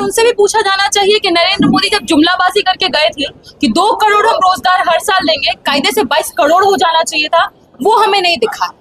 उनसे भी पूछा जाना चाहिए कि नरेंद्र मोदी जब जुमलाबाजी करके गए थे कि 2 करोड़ हम रोजगार हर साल देंगे, कायदे से 22 करोड़ हो जाना चाहिए था, वो हमें नहीं दिखा।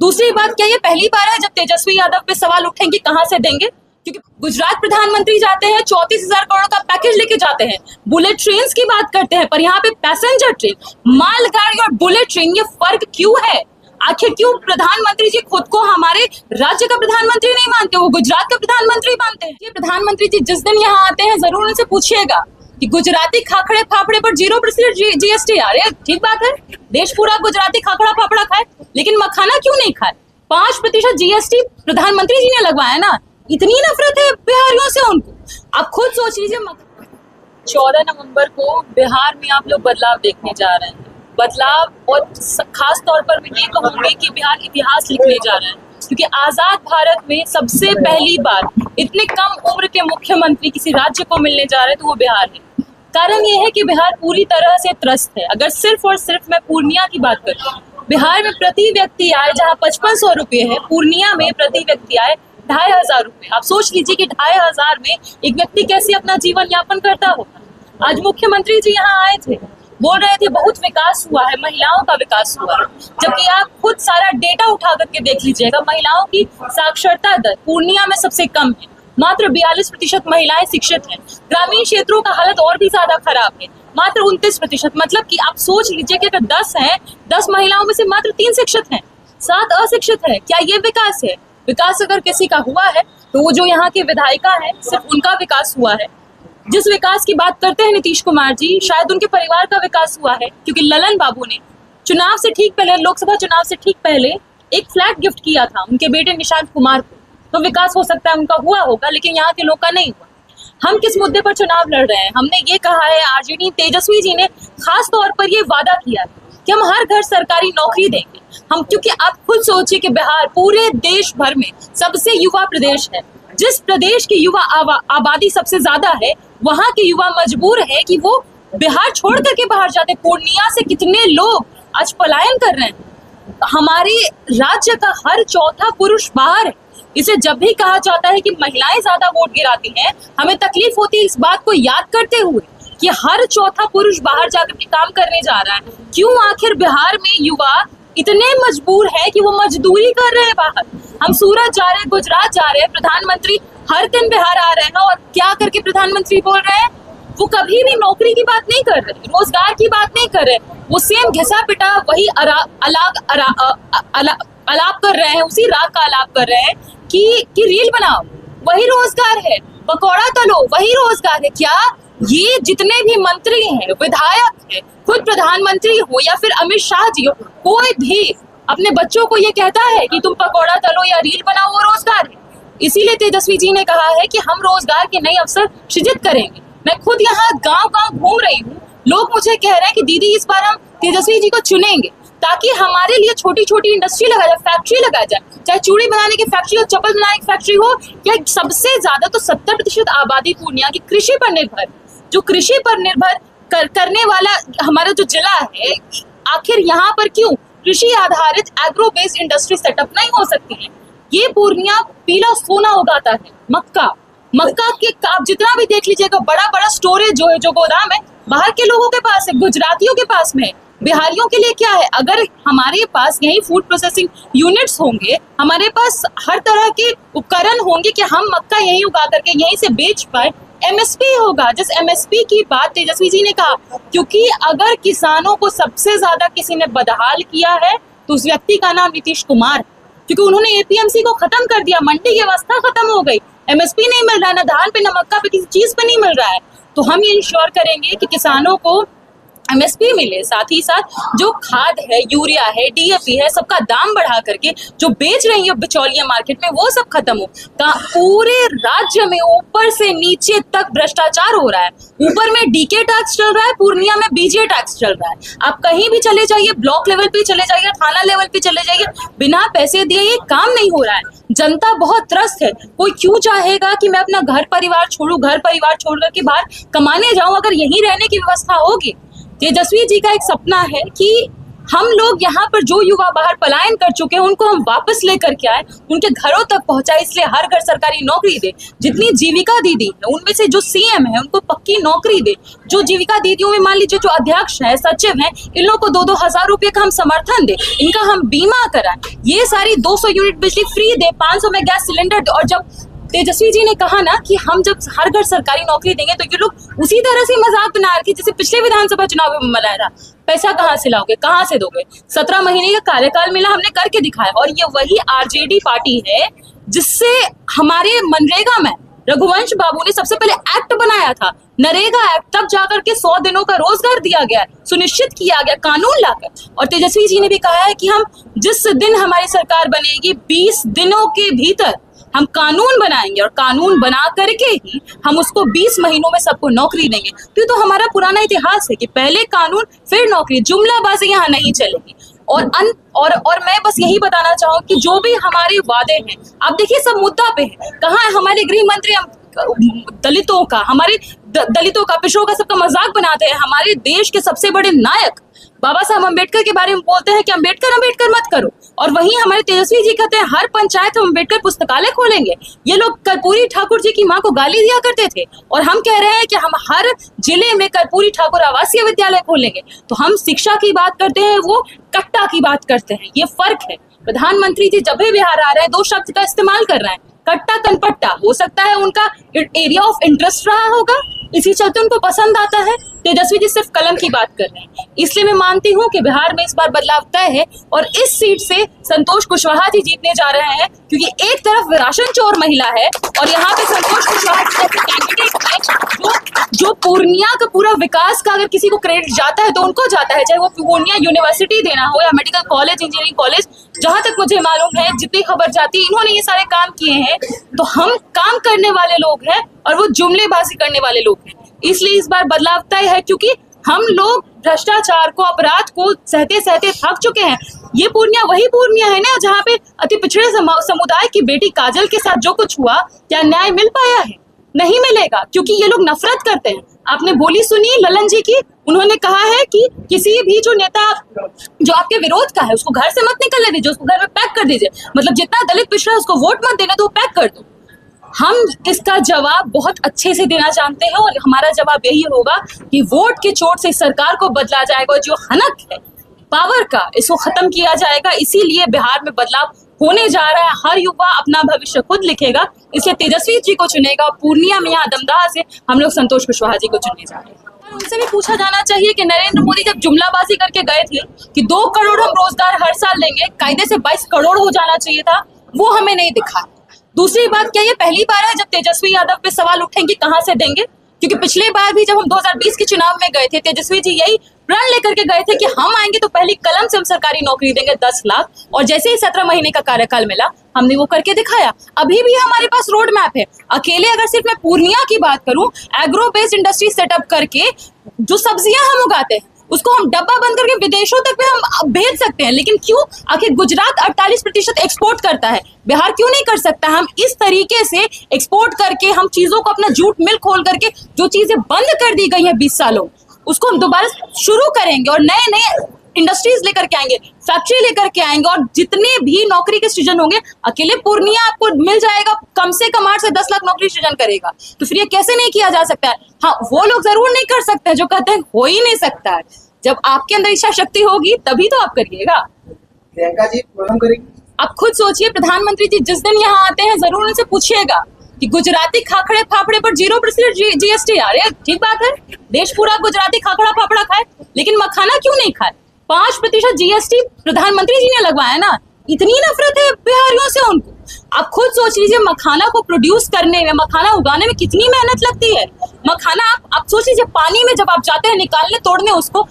दूसरी बात, क्या ये पहली बार है जब तेजस्वी यादव पे सवाल उठेंगे कहां से देंगे? क्योंकि गुजरात प्रधानमंत्री जाते हैं 34,000 करोड़ का पैकेज लेके जाते हैं, बुलेट ट्रेन की बात करते हैं, पर यहाँ पे पैसेंजर ट्रेन, मालगाड़ी और बुलेट ट्रेन, ये फर्क क्यों है? आखिर क्यों प्रधानमंत्री जी खुद को हमारे राज्य का प्रधानमंत्री नहीं मानते, वो गुजरात का प्रधानमंत्री मानते हैं? ये प्रधानमंत्री जी जिस दिन यहाँ आते हैं जरूर उनसे पूछिएगा कि गुजराती खाखड़े फाफड़े पर 0% जीएसटी। अरे ठीक बात है, देश पूरा गुजराती खाखड़ा फाफड़ा खाए, लेकिन मखाना क्यों नहीं खाए? 5% जीएसटी प्रधानमंत्री जी ने लगवाया ना, इतनी नफरत है बिहारियों से उनको। आप खुद सोच लीजिए। 14 नवंबर को बिहार में आप लोग बदलाव देखने जा रहे हैं, बदलाव, और खास तौर पर मैं ये कहूंगी कि बिहार इतिहास लिखने जा रहा है, क्योंकि आजाद भारत में सबसे पहली बार इतने कम उम्र के मुख्यमंत्री किसी राज्य को मिलने जा रहे हैं, तो वो बिहार है। कारण ये है कि बिहार पूरी तरह से त्रस्त है। अगर सिर्फ और सिर्फ मैं पूर्णिया की बात करूँ, बिहार में प्रति व्यक्ति आय जहाँ 5500 रुपये है, पूर्णिया में प्रति व्यक्ति आय 2500 रुपये। आप सोच लीजिए कि 2500 में एक व्यक्ति कैसे अपना जीवन यापन करता होगा। आज मुख्यमंत्री जी यहाँ आए थे, बोल रहे थे बहुत विकास हुआ है, महिलाओं का विकास हुआ है, जबकि आप खुद सारा डेटा उठा करके देख लीजिएगा, महिलाओं की साक्षरता दर पूर्णिया में सबसे कम है, मात्र 42% महिलाएं शिक्षित हैं। ग्रामीण क्षेत्रों का हालत और भी ज्यादा खराब है, मात्र 29%। मतलब कि आप सोच लीजिए कि अगर 10 हैं, 10 महिलाओं में से मात्र 3 शिक्षित हैं, 7 अशिक्षित हैं। क्या ये विकास है? विकास अगर किसी का हुआ है तो वो जो यहाँ के विधायिका है, सिर्फ उनका विकास हुआ है। जिस विकास की बात करते हैं नीतीश कुमार जी, शायद उनके परिवार का विकास हुआ है, क्योंकि ललन बाबू ने चुनाव से ठीक पहले, लोकसभा चुनाव से ठीक पहले एक फ्लैट गिफ्ट किया था उनके बेटे निशांत कुमार को। तो विकास हो सकता है उनका हुआ होगा, लेकिन यहाँ के लोग का नहीं हुआ। हम किस मुद्दे पर चुनाव लड़ रहे हैं? हमने ये कहा है, आरजेडी तेजस्वी जी ने खास तौर पर ये वादा किया है कि हम हर घर सरकारी नौकरी देंगे। हम, क्योंकि आप खुद सोचिए कि बिहार पूरे देश भर में सबसे युवा प्रदेश है। जिस प्रदेश की युवा आबादी सबसे ज्यादा है, वहाँ के युवा मजबूर है कि वो बिहार छोड़ करके बाहर जाते। पूर्णिया से कितने लोग आज पलायन कर रहे हैं। हमारे राज्य का हर चौथा पुरुष बाहर है। इसे जब भी कहा जाता है कि महिलाएं ज्यादा वोट गिराती हैं, हमें तकलीफ होती है इस बात को याद करते हुए कि हर चौथा पुरुष बाहर जाकर के काम करने जा रहा है। क्यों आखिर बिहार में युवा इतने मजबूर है कि वो मजदूरी कर रहे हैं बाहर? हम सूरत जा रहे हैं, गुजरात जा रहे हैं, प्रधानमंत्री हर दिन बिहार आ रहे हैं, और क्या करके प्रधानमंत्री बोल रहे हैं? वो कभी भी नौकरी की बात नहीं कर रहे, रोजगार की बात नहीं कर रहे, वो सेम घिसा पिटा वही अलाप कर रहे हैं, उसी राग का अलाप कर रहे हैं कि रील बनाओ, वही रोजगार है, पकौड़ा तलो, वही रोजगार है। क्या ये जितने भी मंत्री हैं, विधायक हैं, खुद प्रधानमंत्री हो या फिर अमित शाह जी हो, कोई भी अपने बच्चों को ये कहता है कि तुम पकौड़ा तलो या रील बनाओ, वो रोजगार है? इसीलिए तेजस्वी जी ने कहा है कि हम रोजगार के नए अवसर सृजित करेंगे। मैं खुद यहाँ गांव-गांव घूम रही हूँ, लोग मुझे कह रहे हैं कि दीदी इस बार हम तेजस्वी जी को चुनेंगे ताकि हमारे लिए छोटी छोटी इंडस्ट्री लगा जाए, फैक्ट्री लगा जाए, चाहे चूड़ी बनाने की फैक्ट्री हो, चप्पल बनाने की फैक्ट्री हो, या सबसे ज्यादा तो 70% आबादी पूर्णिया की कृषि पर निर्भर, जो कृषि पर निर्भर करने वाला हमारा जो जिला है, आखिर यहाँ पर क्यों कृषि आधारित एग्रो बेस्ड इंडस्ट्री सेटअप नहीं हो सकती है? ये पूर्णिया पीला सोना उगाता है, मक्का के आप जितना भी देख लीजिएगा, बड़ा बड़ा स्टोरेज जो है, जो गोदाम है, बाहर के लोगों के पास है, गुजरातियों के पास में है। बिहारियों के लिए क्या है? अगर हमारे पास यही फूड प्रोसेसिंग यूनिट्स होंगे, हमारे पास हर तरह के उपकरण होंगे कि हम मक्का यहीं उगा करके यहीं से बेच पाए, एमएसपी होगा। जिस एमएसपी की बात तेजस्वी जी ने कहा, क्योंकि अगर किसानों को सबसे ज्यादा किसी ने बदहाल किया है तो उस व्यक्ति का नाम नीतीश कुमार, क्योंकि उन्होंने एपीएमसी को खत्म कर दिया, मंडी की व्यवस्था खत्म हो गई, एमएसपी नहीं मिल रहा है, ना धान पे, ना मक्का पे, किसी चीज पे नहीं मिल रहा है। तो हम ये इंश्योर करेंगे कि किसानों को एमएसपी मिले, साथ ही साथ जो खाद है, यूरिया है, डीएपी है, सबका दाम बढ़ा करके जो बेच रही है बिचौलिया मार्केट में, वो सब खत्म हो। पूरे राज्य में ऊपर से नीचे तक भ्रष्टाचार हो रहा है। ऊपर में डीके टैक्स चल रहा है, पूर्णिया में बीजे टैक्स चल रहा है। आप कहीं भी चले जाइए, ब्लॉक लेवल पे चले जाइए, थाना लेवल पे चले जाइए, बिना पैसे दिए ये काम नहीं हो रहा है। जनता बहुत त्रस्त है। कोई क्यों चाहेगा कि मैं अपना घर परिवार छोड़ूं, घर परिवार छोड़ करके बाहर कमाने जाऊं, अगर यहीं रहने की व्यवस्था होगी। तेजस्वी जी का एक सपना है कि हम लोग यहाँ पर जो युवा बाहर पलायन कर चुके हैं उनको हम वापस लेकर के आए, उनके घरों तक पहुंचाए, इसलिए हर घर सरकारी नौकरी दे। जितनी जीविका दीदी है उनमें से जो सीएम है उनको पक्की नौकरी दे। जो जीविका दीदियों में मान लीजिए जो अध्यक्ष है, सचिव है, इन लोगों को 2-2 हजार रुपये का हम समर्थन दे, इनका हम बीमा कराएं, ये सारी 200 यूनिट बिजली फ्री दे, 500 में गैस सिलेंडर दे। और जब तेजस्वी जी ने कहा ना कि हम जब हर घर सरकारी नौकरी देंगे, तो ये लोग उसी तरह से मजाक बना रहे थे जैसे पिछले विधानसभा चुनाव में मनाया था। पैसा कहाँ से लाओगे, कहाँ से दोगे? 17 महीने का कार्यकाल मिला, हमने करके दिखाया। और ये वही आरजेडी पार्टी है जिससे हमारे मनरेगा में रघुवंश बाबू ने सबसे पहले एक्ट बनाया था, नरेगा एक्ट, तब जाकर के 100 दिनों का रोजगार दिया गया, सुनिश्चित किया गया कानून लाकर। और तेजस्वी जी ने भी कहा है कि हम जिस दिन हमारी सरकार बनेगी 20 दिनों के भीतर हम कानून बनाएंगे और कानून बना करके ही हम उसको 20 महीनों में सबको नौकरी देंगे। तो हमारा पुराना इतिहास है कि पहले कानून फिर नौकरी, जुमलाबाजी यहाँ नहीं चलेगी। और मैं बस यही बताना चाहूँ कि जो भी हमारे वादे हैं, आप देखिए सब मुद्दा पे है। कहाँ है हमारे गृह मंत्री? दलितों का, हमारे दलितों का, पिछड़ों का, सबका मजाक बनाते हैं। हमारे देश के सबसे बड़े नायक बाबा साहब अम्बेडकर के बारे में बोलते हैं कि अम्बेडकर मत करो, और वहीं हमारे तेजस्वी जी कहते हैं हर पंचायत हम अम्बेडकर पुस्तकालय खोलेंगे। ये लोग कर्पूरी ठाकुर जी की मां को गाली दिया करते थे, और हम कह रहे हैं कि हम हर जिले में कर्पूरी ठाकुर आवासीय विद्यालय खोलेंगे। तो हम शिक्षा की बात करते हैं, वो कट्टा की बात करते हैं, ये फर्क है। प्रधानमंत्री जी जब भी बिहार आ रहे हैं 2 शब्द का इस्तेमाल कर रहे हैं, कट्टा कनपट्टा। हो सकता है उनका एरिया ऑफ इंटरेस्ट रहा होगा, इसी चलते उनको पसंद आता है। तेजस्वी जी सिर्फ कलम की बात कर रहे हैं। इसलिए मैं मानती हूँ कि बिहार में इस बार बदलाव तय है, और इस सीट से संतोष कुशवाहा जी जीतने जा रहे हैं, क्योंकि एक तरफ राशन चोर महिला है और यहाँ पे संतोष कुशवाहा जी जैसे कैंडिडेट है जो पूर्णिया का पूरा विकास का अगर किसी को क्रेडिट जाता है तो उनको जाता है, चाहे वो पूर्णिया यूनिवर्सिटी देना हो या मेडिकल कॉलेज, इंजीनियरिंग कॉलेज। जहां तक मुझे मालूम है, जितनी खबर जाती है, इन्होंने ये सारे काम किए हैं। तो हम काम करने वाले लोग हैं और वो जुमलेबाजी करने वाले लोग हैं। इसलिए इस बार बदलाव तय है, क्योंकि हम लोग भ्रष्टाचार को, अपराध को सहते सहते थक चुके हैं। ये पूर्णिया वही पूर्णिया है ना जहाँ पे अति पिछड़े समुदाय की बेटी काजल के साथ जो कुछ हुआ, क्या न्याय मिल पाया है? नहीं मिलेगा, क्योंकि ये लोग नफरत करते हैं। आपने बोली सुनी ललन जी की, उन्होंने कहा है कि किसी भी जो नेता जो आपके विरोध का है उसको घर से मत निकलने दीजिए, उसको घर में पैक कर दीजिए। मतलब जितना दलित पिछड़ा है उसको वोट मत देना, तो वो पैक कर दो। हम इसका जवाब बहुत अच्छे से देना जानते हैं, और हमारा जवाब यही होगा कि वोट के चोट से सरकार को बदला जाएगा, जो हनक है पावर का, इसको खत्म किया जाएगा। इसीलिए बिहार में बदलाव होने जा रहा है। हर युवा अपना भविष्य खुद लिखेगा, इसलिए तेजस्वी जी को चुनेगा। पूर्णिया में यहाँ दमदाह से हम लोग संतोष कुशवाहा जी को चुनने जा रहे हैं। उनसे भी पूछा जाना चाहिए कि नरेंद्र मोदी जब जुमलाबाजी करके गए थे कि 2 करोड़ हम रोजगार हर साल देंगे, कायदे से 22 करोड़ हो जाना चाहिए था, वो हमें नहीं दिखा। दूसरी बात, क्या ये पहली बार है जब तेजस्वी यादव पे सवाल उठेंगे कहाँ से देंगे? क्योंकि पिछले बार भी जब हम 2020 के चुनाव में गए थे, तेजस्वी जी यही प्रण लेकर के गए थे कि हम आएंगे तो पहली कलम से हम सरकारी नौकरी देंगे 10 लाख, और जैसे ही 17 महीने का कार्यकाल मिला हमने वो करके दिखाया। अभी भी हमारे पास रोड मैप है। अकेले अगर सिर्फ मैं पूर्णिया की बात करूं, एग्रो बेस्ड इंडस्ट्री सेटअप करके जो सब्जियां हम उगाते हैं उसको हम डब्बा बंद करके विदेशों तक में हम भेज सकते हैं। लेकिन क्यों? आखिर गुजरात 48% एक्सपोर्ट करता है, बिहार क्यों नहीं कर सकता? हम इस तरीके से एक्सपोर्ट करके हम चीजों को, अपना जूट मिल खोल करके जो चीजें बंद कर दी गई हैं 20 सालों, उसको हम दोबारा शुरू करेंगे और नए नए इंडस्ट्रीज लेकर के आएंगे, फैक्ट्री लेकर के आएंगे, और जितने भी नौकरी के सृजन होंगे, अकेले पूर्णिया आपको मिल जाएगा, कम से कम 8 से 10 लाख नौकरी सृजन करेगा। तो फिर ये कैसे नहीं किया जा सकता है? हाँ, वो लोग जरूर नहीं कर सकते जो कहते हैं हो ही नहीं सकता है। जब आपके अंदर इच्छा शक्ति होगी तभी तो आप करिएगा। प्रियंका जी प्रणाम करेंगे। आप खुद सोचिए, प्रधानमंत्री जी जिस दिन यहाँ आते हैं जरूर उनसे पूछिएगा कि गुजराती खाखड़े फाफड़े पर 0% जीएसटी। अरे ठीक बात है, देश पूरा गुजराती खाखड़ा फाफड़ा खाए, लेकिन मखाना क्यों नहीं खाए? 5% जीएसटी प्रधानमंत्री जी ने लगवाया ना। इतनी नफरत है बिहारियों से उनको। आप खुद सोच लीजिए, मखाना को प्रोड्यूस करने में, मखाना उगाने में कितनी मेहनत लगती है। मखाना आप सोच लीजिए, पानी में जब आप जाते हैं निकालने, तोड़ने, उसको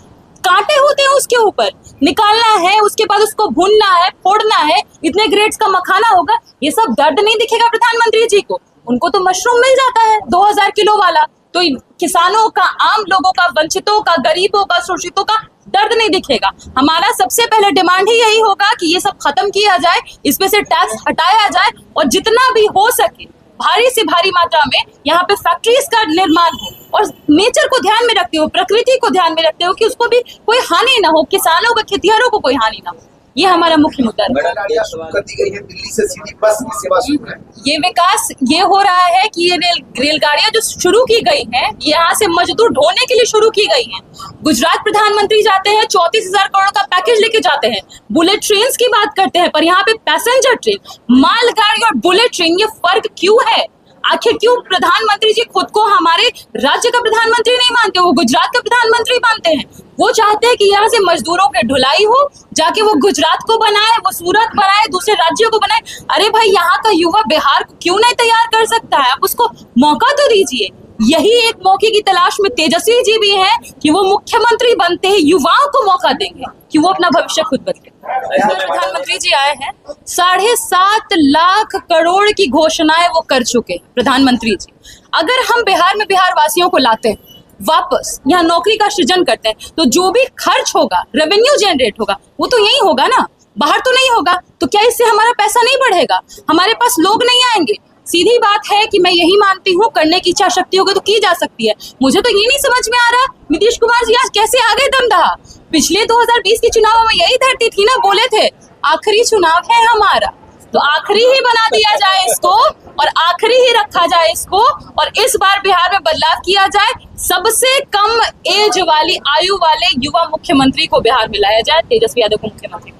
कांटे होते हैं उसके ऊपर, निकालना है, उसके बाद उसको भूनना है, फोड़ना है, इतने ग्रेड्स का मखाना होगा। ये सब दर्द नहीं दिखेगा प्रधानमंत्री जी को। उनको तो मशरूम मिल जाता है 2000 किलो वाला। तो किसानों का, आम लोगों का, वंचितों का, गरीबों का, शोषितों का दर्द नहीं दिखेगा। हमारा सबसे पहले डिमांड ही यही होगा कि ये सब खत्म किया जाए, इसमें से टैक्स हटाया जाए, और जितना भी हो सके भारी से भारी मात्रा में यहाँ पे फैक्ट्रीज का निर्माण हो और नेचर को ध्यान में रखते हुए, प्रकृति को ध्यान में रखते हुए कि उसको भी कोई हानि ना हो, किसानों को, खेतिहरों को कोई हानि ना हो। ये हमारा मुख्य मुद्दा है। मैडम, गाड़ियां शुरू कर दी गई है, दिल्ली से सीधी बस की सेवा शुरू है। ये विकास ये हो रहा है कि ये रेलगाड़ियां जो शुरू की गई हैं, यहाँ से मजदूर ढोने के लिए शुरू की गई हैं। गुजरात प्रधानमंत्री जाते हैं, 34,000 करोड़ का पैकेज लेके जाते हैं। बुलेट ट्रेन की बात करते हैं, पर यहाँ पे पैसेंजर ट्रेन, मालगाड़ी और बुलेट ट्रेन, ये फर्क क्यों है? आखिर क्यों प्रधानमंत्री जी खुद को हमारे राज्य का प्रधानमंत्री नहीं मानते, वो गुजरात का प्रधानमंत्री मानते हैं? वो चाहते हैं कि यहाँ से मजदूरों की ढुलाई हो, जाके वो गुजरात को बनाए, वो सूरत बनाए, दूसरे राज्यों को बनाए। अरे भाई, यहाँ का युवा बिहार को क्यों नहीं तैयार कर सकता है? आप उसको मौका तो दीजिए। यही एक मौके की तलाश में तेजस्वी जी भी हैं कि वो मुख्यमंत्री बनते हैं, युवाओं को मौका देंगे कि वो अपना भविष्य खुद बदले। प्रधानमंत्री जी आए हैं, 7.5 लाख करोड़ की घोषणाएं वो कर चुके हैं प्रधानमंत्री जी। अगर हम बिहार में बिहार वासियों को लाते हैं वापस, यहाँ नौकरी का सृजन करते हैं, तो जो भी खर्च होगा, रेवेन्यू जनरेट होगा, वो तो यही होगा ना, बाहर तो नहीं होगा। तो क्या इससे हमारा पैसा नहीं बढ़ेगा? हमारे पास लोग नहीं आएंगे? सीधी बात है कि मैं यही मानती हूँ, करने की इच्छा शक्ति होगी तो की जा सकती है। मुझे तो ये नहीं समझ में आ रहा नीतीश कुमार जी आज कैसे आगे दम रहा। पिछले 2020 के चुनाव में यही धरती थी ना, बोले थे आखिरी चुनाव है हमारा, तो आखिरी ही बना दिया जाए इसको और आखिरी ही रखा जाए इसको, और इस बार बिहार में बदलाव किया जाए। सबसे कम एज वाली आयु वाले युवा मुख्यमंत्री को बिहार में लाया जाए, तेजस्वी यादव को मुख्यमंत्री।